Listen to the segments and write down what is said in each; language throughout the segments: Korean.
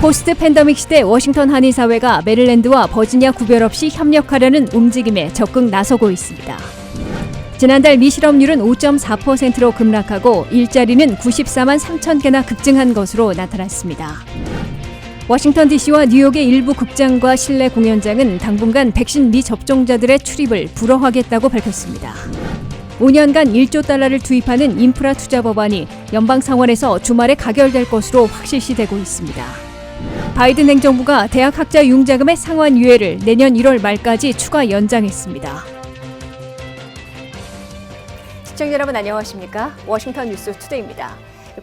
포스트 팬데믹 시대 워싱턴 한인사회가 메릴랜드와 버지니아 구별 없이 협력하려는 움직임에 적극 나서고 있습니다. 지난달 미실업률은 5.4%로 급락하고 일자리는 94만 3천 개나 급증한 것으로 나타났습니다. 워싱턴 DC와 뉴욕의 일부 극장과 실내 공연장은 당분간 백신 미접종자들의 출입을 불허하겠다고 밝혔습니다. 5년간 1조 달러를 투입하는 인프라 투자 법안이 연방 상원에서 주말에 가결될 것으로 확실시되고 있습니다. 바이든 행정부가 대학 학자 융자금의 상환 유예를 내년 1월 말까지 추가 연장했습니다. 시청자 여러분 안녕하십니까? 워싱턴 뉴스 투데이입니다.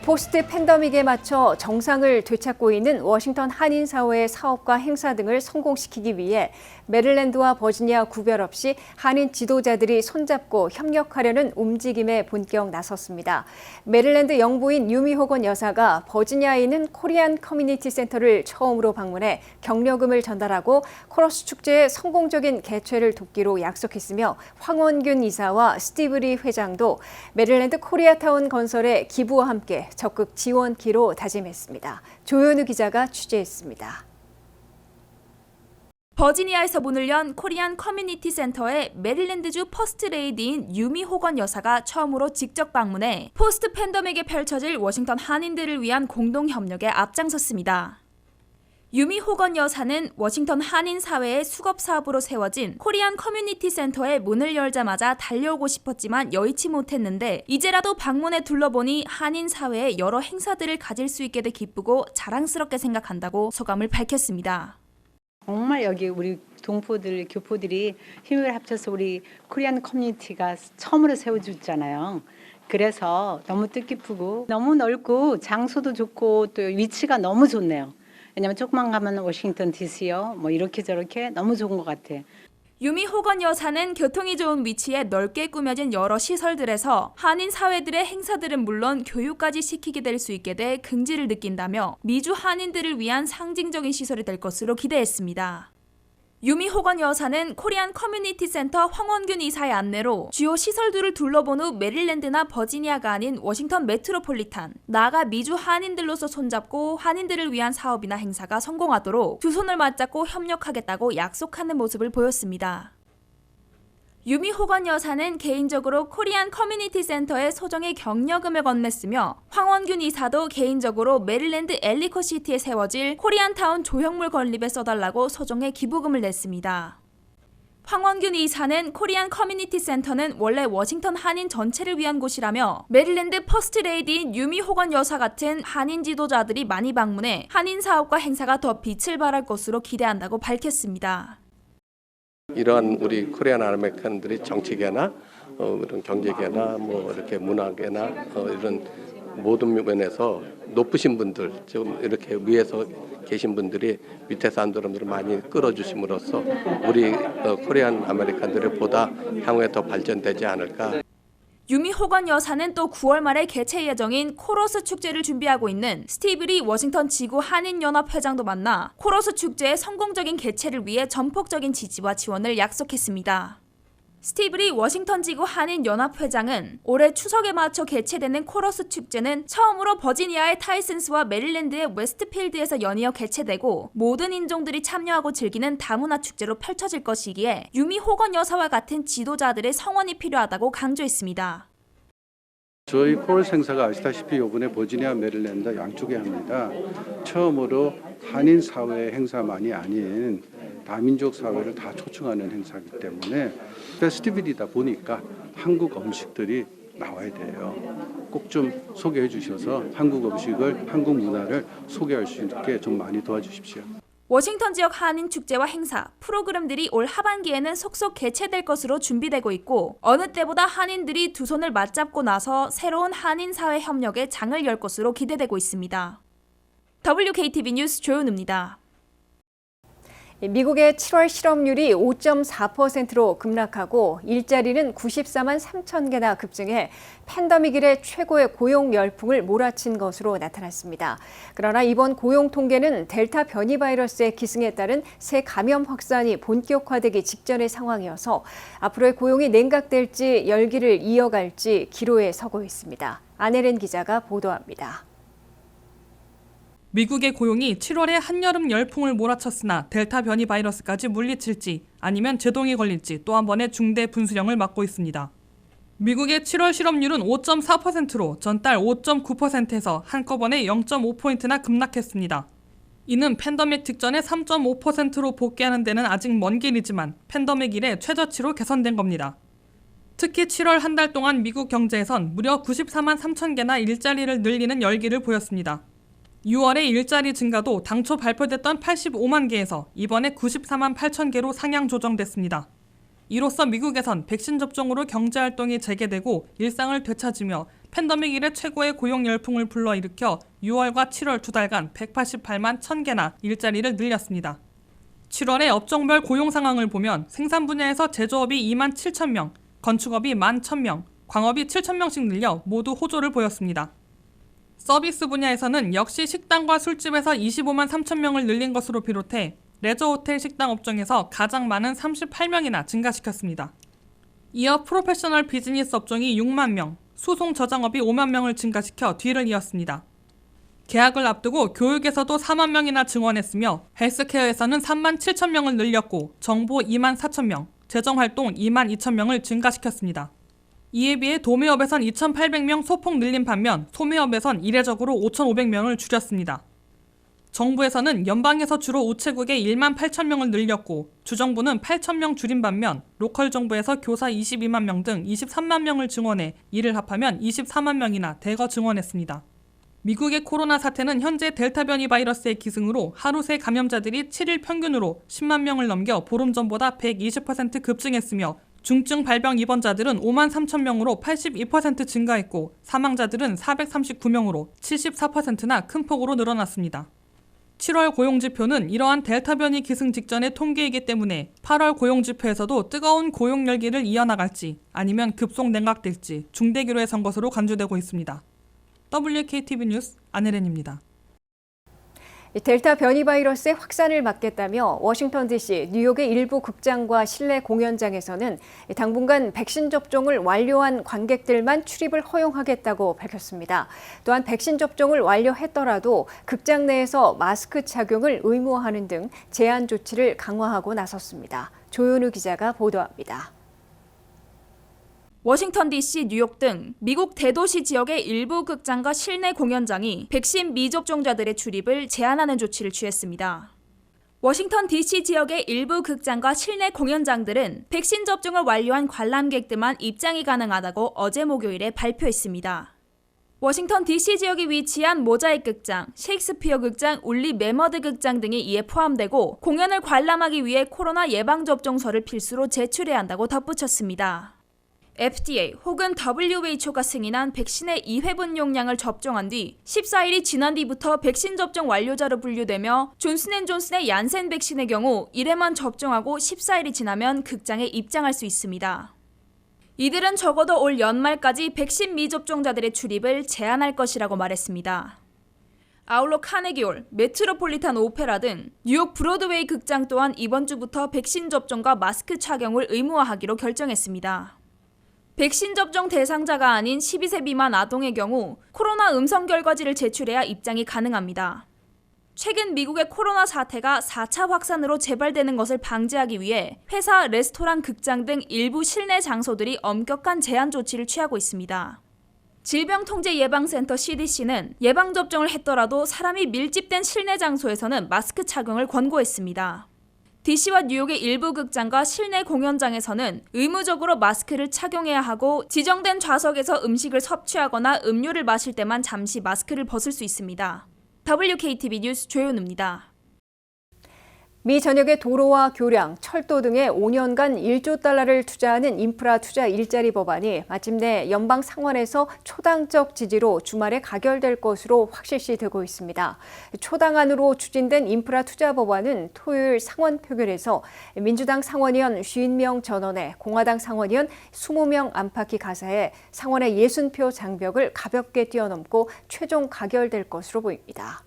포스트 팬데믹에 맞춰 정상을 되찾고 있는 워싱턴 한인사회의 사업과 행사 등을 성공시키기 위해 메릴랜드와 버지니아 구별 없이 한인 지도자들이 손잡고 협력하려는 움직임에 본격 나섰습니다. 메릴랜드 영부인 유미 호건 여사가 버지니아에 있는 코리안 커뮤니티 센터를 처음으로 방문해 격려금을 전달하고 코러스 축제의 성공적인 개최를 돕기로 약속했으며 황원균 이사와 스티브 리 회장도 메릴랜드 코리아타운 건설의 기부와 함께 적극 지원키로 다짐했습니다. 조현우 기자가 취재했습니다. 버지니아에서 문을 연 코리안 커뮤니티 센터에 메릴랜드주 퍼스트 레이디인 유미 호건 여사가 처음으로 직접 방문해 포스트 팬데믹에 펼쳐질 워싱턴 한인들을 위한 공동 협력에 앞장섰습니다. 유미 호건 여사는 워싱턴 한인 사회의 수급 사업으로 세워진 코리안 커뮤니티 센터에 문을 열자마자 달려오고 싶었지만 여의치 못했는데 이제라도 방문해 둘러보니 한인 사회의 여러 행사들을 가질 수 있게 돼 기쁘고 자랑스럽게 생각한다고 소감을 밝혔습니다. 정말 여기 우리 동포들, 교포들이 힘을 합쳐서 우리 코리안 커뮤니티가 처음으로 세워줬잖아요. 그래서 너무 뜻깊고 너무 넓고 장소도 좋고 또 위치가 너무 좋네요. 왜냐면 조금만 가면 워싱턴 DC요. 뭐 이렇게 저렇게 너무 좋은 것 같아. 유미 호건 여사는 교통이 좋은 위치에 넓게 꾸며진 여러 시설들에서 한인 사회들의 행사들은 물론 교육까지 시키게 될 수 있게 돼 긍지를 느낀다며 미주 한인들을 위한 상징적인 시설이 될 것으로 기대했습니다. 유미 호건 여사는 코리안 커뮤니티 센터 황원균 이사의 안내로 주요 시설들을 둘러본 후 메릴랜드나 버지니아가 아닌 워싱턴 메트로폴리탄, 나아가 미주 한인들로서 손잡고 한인들을 위한 사업이나 행사가 성공하도록 두 손을 맞잡고 협력하겠다고 약속하는 모습을 보였습니다. 유미 호건 여사는 개인적으로 코리안 커뮤니티 센터에 소정의 격려금을 건넸으며 황원균 이사도 개인적으로 메릴랜드 엘리코시티에 세워질 코리안타운 조형물 건립에 써달라고 소정의 기부금을 냈습니다. 황원균 이사는 코리안 커뮤니티 센터는 원래 워싱턴 한인 전체를 위한 곳이라며 메릴랜드 퍼스트 레이디인 유미 호건 여사 같은 한인 지도자들이 많이 방문해 한인 사업과 행사가 더 빛을 발할 것으로 기대한다고 밝혔습니다. 이러한 우리 코리안 아메리칸들이 정치계나 그런 경제계나 뭐 이렇게 문화계나 이런 모든 면에서 높으신 분들, 지금 이렇게 위에서 계신 분들이 밑에 사는 사람들을 많이 끌어주심으로써 우리 코리안 아메리칸들이 보다 향후에 더 발전되지 않을까. 유미 호건 여사는 또 9월 말에 개최 예정인 코러스 축제를 준비하고 있는 스티브 리 워싱턴 지구 한인연합 회장도 만나 코러스 축제의 성공적인 개최를 위해 전폭적인 지지와 지원을 약속했습니다. 스티브 리 워싱턴 지구 한인연합 회장은 올해 추석에 맞춰 개최되는 코러스 축제는 처음으로 버지니아의 타이슨스와 메릴랜드의 웨스트필드에서 연이어 개최되고 모든 인종들이 참여하고 즐기는 다문화 축제로 펼쳐질 것이기에 유미 호건 여사와 같은 지도자들의 성원이 필요하다고 강조했습니다. 저희 코러스 행사가 아시다시피 이번에 버지니아, 메릴랜드 양쪽에 합니다. 처음으로 한인 사회 행사만이 아닌 다민족 사회를 다 초청하는 행사이기 때문에 페스티벌이다 보니까 한국 음식들이 나와야 돼요. 꼭 좀 소개해 주셔서 한국 음식을, 한국 문화를 소개할 수 있게 좀 많이 도와주십시오. 워싱턴 지역 한인 축제와 행사, 프로그램들이 올 하반기에는 속속 개최될 것으로 준비되고 있고 어느 때보다 한인들이 두 손을 맞잡고 나서 새로운 한인 사회 협력의 장을 열 것으로 기대되고 있습니다. WKTV 뉴스 조현우입니다. 미국의 7월 실업률이 5.4%로 급락하고 일자리는 94만 3천 개나 급증해 팬데믹 이래 최고의 고용 열풍을 몰아친 것으로 나타났습니다. 그러나 이번 고용 통계는 델타 변이 바이러스의 기승에 따른 새 감염 확산이 본격화되기 직전의 상황이어서 앞으로의 고용이 냉각될지 열기를 이어갈지 기로에 서고 있습니다. 안혜린 기자가 보도합니다. 미국의 고용이 7월에 한여름 열풍을 몰아쳤으나 델타 변이 바이러스까지 물리칠지 아니면 제동이 걸릴지 또 한 번의 중대 분수령을 맞고 있습니다. 미국의 7월 실업률은 5.4%로 전달 5.9%에서 한꺼번에 0.5포인트나 급락했습니다. 이는 팬데믹 직전의 3.5%로 복귀하는 데는 아직 먼 길이지만 팬데믹 이래 최저치로 개선된 겁니다. 특히 7월 한 달 동안 미국 경제에선 무려 94만 3천 개나 일자리를 늘리는 열기를 보였습니다. 6월의 일자리 증가도 당초 발표됐던 85만 개에서 이번에 94만 8천 개로 상향 조정됐습니다. 이로써 미국에선 백신 접종으로 경제활동이 재개되고 일상을 되찾으며 팬데믹 이래 최고의 고용 열풍을 불러일으켜 6월과 7월 두 달간 188만 1,000개나 일자리를 늘렸습니다. 7월의 업종별 고용 상황을 보면 생산 분야에서 제조업이 2만 7천 명, 건축업이 1만 1,000명, 광업이 7천 명씩 늘려 모두 호조를 보였습니다. 서비스 분야에서는 역시 식당과 술집에서 25만 3천 명을 늘린 것으로 비롯해 레저 호텔 식당 업종에서 가장 많은 38명이나 증가시켰습니다. 이어 프로페셔널 비즈니스 업종이 6만 명, 수송 저장업이 5만 명을 증가시켜 뒤를 이었습니다. 개학을 앞두고 교육에서도 4만 명이나 증원했으며 헬스케어에서는 3만 7천 명을 늘렸고 정보 2만 4천 명, 재정활동 2만 2천 명을 증가시켰습니다. 이에 비해 도매업에선 2,800명 소폭 늘린 반면 소매업에선 이례적으로 5,500명을 줄였습니다. 정부에서는 연방에서 주로 우체국에 1만 8천 명을 늘렸고 주정부는 8천 명 줄인 반면 로컬 정부에서 교사 22만 명 등 23만 명을 증원해 이를 합하면 24만 명이나 대거 증원했습니다. 미국의 코로나 사태는 현재 델타 변이 바이러스의 기승으로 하루 새 감염자들이 7일 평균으로 10만 명을 넘겨 보름 전보다 120% 급증했으며 중증 발병 입원자들은 5만 3천 명으로 82% 증가했고 사망자들은 439명으로 74%나 큰 폭으로 늘어났습니다. 7월 고용지표는 이러한 델타 변이 기승 직전의 통계이기 때문에 8월 고용지표에서도 뜨거운 고용 열기를 이어나갈지 아니면 급속 냉각될지 중대기로에 선 것으로 간주되고 있습니다. WKTV 뉴스 안혜련입니다. 델타 변이 바이러스의 확산을 막겠다며 워싱턴 DC, 뉴욕의 일부 극장과 실내 공연장에서는 당분간 백신 접종을 완료한 관객들만 출입을 허용하겠다고 밝혔습니다. 또한 백신 접종을 완료했더라도 극장 내에서 마스크 착용을 의무화하는 등 제한 조치를 강화하고 나섰습니다. 조현우 기자가 보도합니다. 워싱턴 DC, 뉴욕 등 미국 대도시 지역의 일부 극장과 실내 공연장이 백신 미접종자들의 출입을 제한하는 조치를 취했습니다. 워싱턴 DC 지역의 일부 극장과 실내 공연장들은 백신 접종을 완료한 관람객들만 입장이 가능하다고 어제 목요일에 발표했습니다. 워싱턴 DC 지역에 위치한 모자익 극장, 셰익스피어 극장, 울리 메머드 극장 등이 이에 포함되고 공연을 관람하기 위해 코로나 예방접종서를 필수로 제출해야 한다고 덧붙였습니다. FDA 혹은 WHO가 승인한 백신의 2회분 용량을 접종한 뒤 14일이 지난 뒤부터 백신 접종 완료자로 분류되며 존슨앤존슨의 얀센 백신의 경우 1회만 접종하고 14일이 지나면 극장에 입장할 수 있습니다. 이들은 적어도 올 연말까지 백신 미접종자들의 출입을 제한할 것이라고 말했습니다. 아울러 카네기홀, 메트로폴리탄 오페라 등 뉴욕 브로드웨이 극장 또한 이번 주부터 백신 접종과 마스크 착용을 의무화하기로 결정했습니다. 백신 접종 대상자가 아닌 12세 미만 아동의 경우 코로나 음성 결과지를 제출해야 입장이 가능합니다. 최근 미국의 코로나 사태가 4차 확산으로 재발되는 것을 방지하기 위해 회사, 레스토랑, 극장 등 일부 실내 장소들이 엄격한 제한 조치를 취하고 있습니다. 질병통제예방센터 CDC는 예방접종을 했더라도 사람이 밀집된 실내 장소에서는 마스크 착용을 권고했습니다. DC와 뉴욕의 일부 극장과 실내 공연장에서는 의무적으로 마스크를 착용해야 하고 지정된 좌석에서 음식을 섭취하거나 음료를 마실 때만 잠시 마스크를 벗을 수 있습니다. WKTV 뉴스 조현우입니다. 미 전역의 도로와 교량, 철도 등에 5년간 1조 달러를 투자하는 인프라 투자 일자리 법안이 마침내 연방 상원에서 초당적 지지로 주말에 가결될 것으로 확실시되고 있습니다. 초당안으로 추진된 인프라 투자 법안은 토요일 상원 표결에서 민주당 상원의원 50명 전원에 공화당 상원의원 20명 안팎이 가사해 상원의 60표 장벽을 가볍게 뛰어넘고 최종 가결될 것으로 보입니다.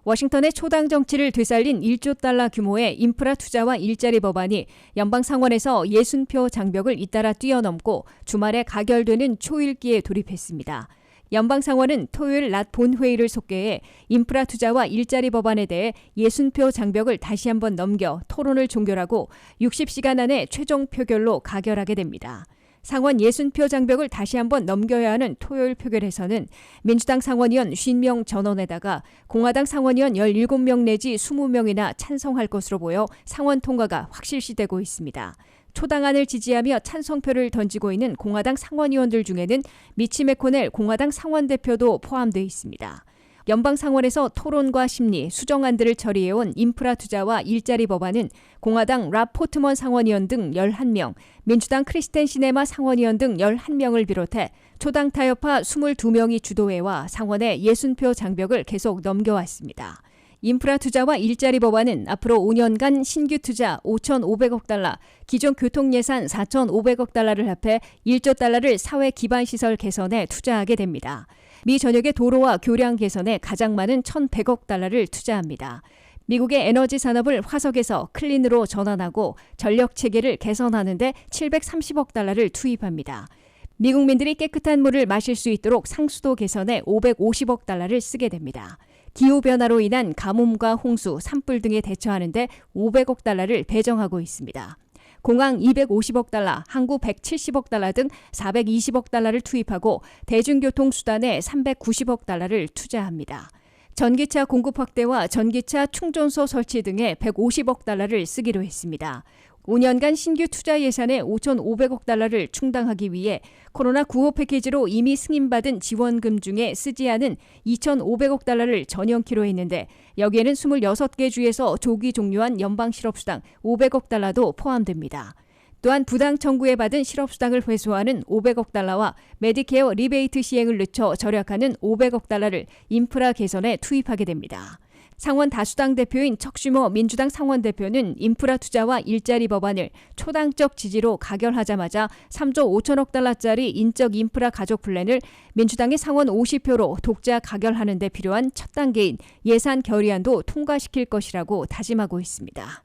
워싱턴의 초당 정치를 되살린 1조 달러 규모의 인프라 투자와 일자리 법안이 연방 상원에서 60표 장벽을 잇따라 뛰어넘고 주말에 가결되는 초읽기에 돌입했습니다. 연방상원은 토요일 낮 본회의를 속개해 인프라 투자와 일자리 법안에 대해 60표 장벽을 다시 한번 넘겨 토론을 종결하고 60시간 안에 최종 표결로 가결하게 됩니다. 상원 60표 장벽을 다시 한번 넘겨야 하는 토요일 표결에서는 민주당 상원의원 50명 전원에다가 공화당 상원의원 17명 내지 20명이나 찬성할 것으로 보여 상원 통과가 확실시되고 있습니다. 초당안을 지지하며 찬성표를 던지고 있는 공화당 상원의원들 중에는 미치 매코넬 공화당 상원대표도 포함되어 있습니다. 연방상원에서 토론과 심리, 수정안들을 처리해온 인프라 투자와 일자리 법안은 공화당 랍 포트먼 상원의원 등 11명, 민주당 크리스텐 시네마 상원의원 등 11명을 비롯해 초당 타협파 22명이 주도해와 상원의 60표 장벽을 계속 넘겨왔습니다. 인프라 투자와 일자리 법안은 앞으로 5년간 신규 투자 5,500억 달러, 기존 교통 예산 4,500억 달러를 합해 1조 달러를 사회 기반 시설 개선에 투자하게 됩니다. 미 전역의 도로와 교량 개선에 가장 많은 1,100억 달러를 투자합니다. 미국의 에너지 산업을 화석에서 클린으로 전환하고 전력 체계를 개선하는 데 730억 달러를 투입합니다. 미국민들이 깨끗한 물을 마실 수 있도록 상수도 개선에 550억 달러를 쓰게 됩니다. 기후변화로 인한 가뭄과 홍수, 산불 등에 대처하는 데 500억 달러를 배정하고 있습니다. 공항 250억 달러, 항구 170억 달러 등 420억 달러를 투입하고 대중교통 수단에 390억 달러를 투자합니다. 전기차 공급 확대와 전기차 충전소 설치 등에 150억 달러를 쓰기로 했습니다. 5년간 신규 투자 예산에 5,500억 달러를 충당하기 위해 코로나 구호 패키지로 이미 승인받은 지원금 중에 쓰지 않은 2,500억 달러를 전용키로 했는데 여기에는 26개 주에서 조기 종료한 연방 실업수당 500억 달러도 포함됩니다. 또한 부당 청구에 받은 실업수당을 회수하는 500억 달러와 메디케어 리베이트 시행을 늦춰 절약하는 500억 달러를 인프라 개선에 투입하게 됩니다. 상원 다수당 대표인 척 슈머 민주당 상원 대표는 인프라 투자와 일자리 법안을 초당적 지지로 가결하자마자 3조 5천억 달러짜리 인적 인프라 가족 플랜을 민주당의 상원 50표로 독자 가결하는 데 필요한 첫 단계인 예산 결의안도 통과시킬 것이라고 다짐하고 있습니다.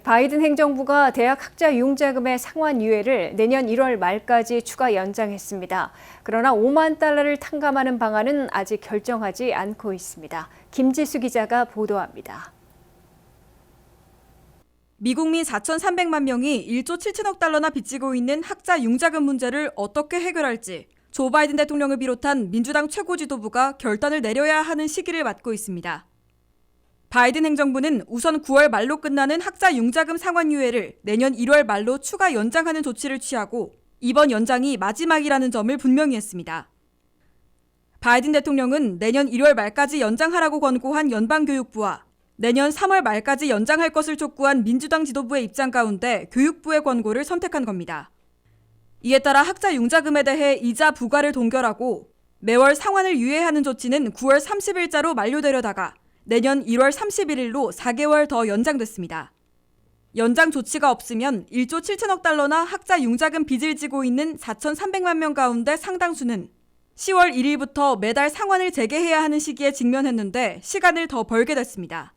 바이든 행정부가 대학 학자 융자금의 상환 유예를 내년 1월 말까지 추가 연장했습니다. 그러나 5만 달러를 탕감하는 방안은 아직 결정하지 않고 있습니다. 김지수 기자가 보도합니다. 미국민 4,300만 명이 1조 7천억 달러나 빚지고 있는 학자 융자금 문제를 어떻게 해결할지 조 바이든 대통령을 비롯한 민주당 최고 지도부가 결단을 내려야 하는 시기를 맞고 있습니다. 바이든 행정부는 우선 9월 말로 끝나는 학자 융자금 상환 유예를 내년 1월 말로 추가 연장하는 조치를 취하고 이번 연장이 마지막이라는 점을 분명히 했습니다. 바이든 대통령은 내년 1월 말까지 연장하라고 권고한 연방교육부와 내년 3월 말까지 연장할 것을 촉구한 민주당 지도부의 입장 가운데 교육부의 권고를 선택한 겁니다. 이에 따라 학자 융자금에 대해 이자 부과를 동결하고 매월 상환을 유예하는 조치는 9월 30일자로 만료되려다가 내년 1월 31일로 4개월 더 연장됐습니다. 연장 조치가 없으면 1조 7천억 달러나 학자 융자금 빚을 지고 있는 4,300만 명 가운데 상당수는 10월 1일부터 매달 상환을 재개해야 하는 시기에 직면했는데 시간을 더 벌게 됐습니다.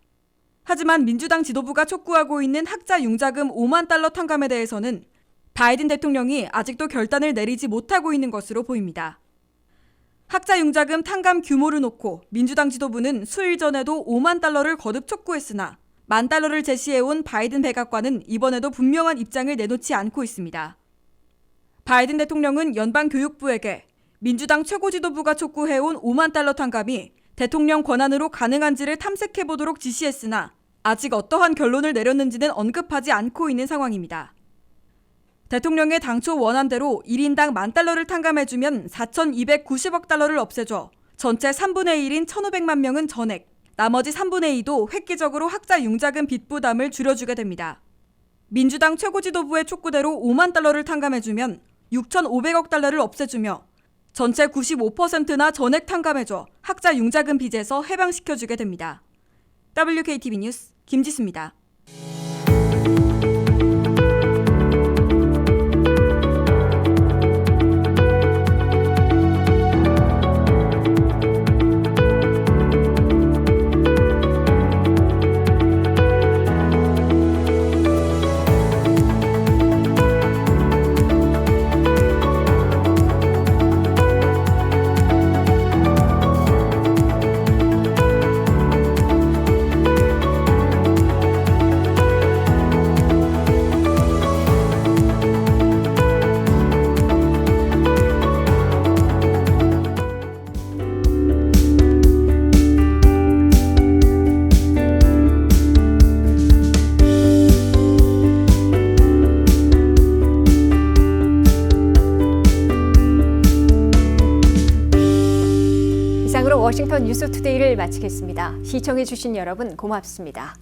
하지만 민주당 지도부가 촉구하고 있는 학자 융자금 5만 달러 탕감에 대해서는 바이든 대통령이 아직도 결단을 내리지 못하고 있는 것으로 보입니다. 학자 융자금 탕감 규모를 놓고 민주당 지도부는 수일 전에도 5만 달러를 거듭 촉구했으나 1만 달러를 제시해온 바이든 백악관은 이번에도 분명한 입장을 내놓지 않고 있습니다. 바이든 대통령은 연방교육부에게 민주당 최고 지도부가 촉구해온 5만 달러 탕감이 대통령 권한으로 가능한지를 탐색해보도록 지시했으나 아직 어떠한 결론을 내렸는지는 언급하지 않고 있는 상황입니다. 대통령의 당초 원안대로 1인당 1만 달러를 탕감해주면 4,290억 달러를 없애줘 전체 3분의 1인 1,500만 명은 전액, 나머지 3분의 2도 획기적으로 학자 융자금 빚 부담을 줄여주게 됩니다. 민주당 최고 지도부의 촉구대로 5만 달러를 탕감해주면 6,500억 달러를 없애주며 전체 95%나 전액 탕감해줘 학자 융자금 빚에서 해방시켜주게 됩니다. WKTV 뉴스 김지수입니다. 워싱턴 뉴스투데이를 마치겠습니다. 시청해주신 여러분 고맙습니다.